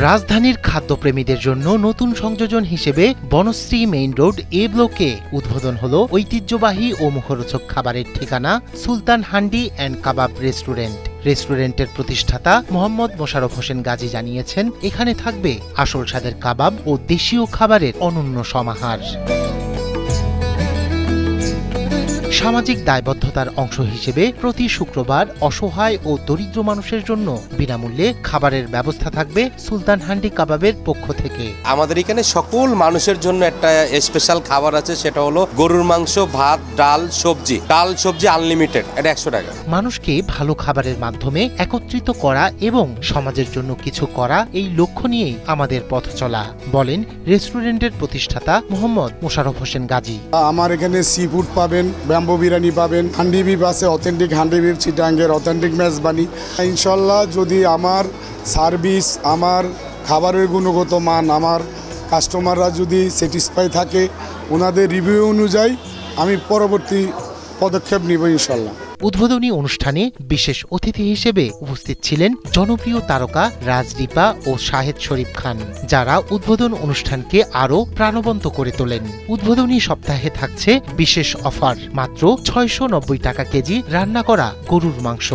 রাজধানীর খাদ্যপ্রেমীদের জন্য নতুন সংযোজন হিসেবে বনশ্রী মেইন রোড এ ব্লকে উদ্বোধন হলো ঐতিহ্যবাহী ও মুখরোচক খাবারের ঠিকানা সুলতান হান্ডি অ্যান্ড কাবাব রেস্টুরেন্ট। রেস্টুরেন্টের প্রতিষ্ঠাতা মোহাম্মদ মোশাররফ হোসেন গাজী জানিয়েছেন, এখানে থাকবে আসল স্বাদের কাবাব ও দেশীয় খাবারের অনন্য সমাহার। সামাজিক দায়বদ্ধতার অংশ হিসেবে প্রতি শুক্রবার অসহায় ও দরিদ্র মানুষের জন্য বিনামূল্যে খাবারের ব্যবস্থা থাকবে সুলতান হান্ডি কাবাবের পক্ষ থেকে। আমাদের এখানে সকল মানুষের জন্য একটা স্পেশাল খাবার আছে, সেটা হলো গরুর মাংস, ভাত, ডাল সবজি আনলিমিটেড, এটা 100 টাকা। মানুষকে ভালো খাবারের মাধ্যমে একত্রিত করা এবং সমাজের জন্য কিছু করা, এই লক্ষ্য নিয়েই আমাদের পথ চলা, বলেন রেস্টুরেন্টের প্রতিষ্ঠাতা মোহাম্মদ মোশাররফ হোসেন গাজী। আমার এখানে সি ফুড পাবেন, ব্যাম্বো বিরিয়ানি পাবেন, হান্ডি বিফ আছে, অথেন্টিক হান্ডি বিফ, চিটাঙ্গের অথেন্টিক মেজবানি। ইনশাল্লাহ যদি আমার সার্ভিস, আমার খাবারের গুণগত মান, আমার কাস্টমাররা যদি স্যাটিসফাই থাকে, ওনাদের রিভিউ অনুযায়ী আমি পরবর্তী পদক্ষেপ নিব ইনশাল্লাহ। উদ্বোধনী অনুষ্ঠানে বিশেষ অতিথি হিসেবে উপস্থিত ছিলেন জনপ্রিয় তারকা রাজদীপা ও শাহেদ শরীফ খান, যারা উদ্বোধন অনুষ্ঠানকে আরও প্রাণবন্ত করে তোলেন। উদ্বোধনী সপ্তাহে থাকছে বিশেষ অফার, মাত্র 690 টাকা কেজি রান্না করা গরুর মাংস।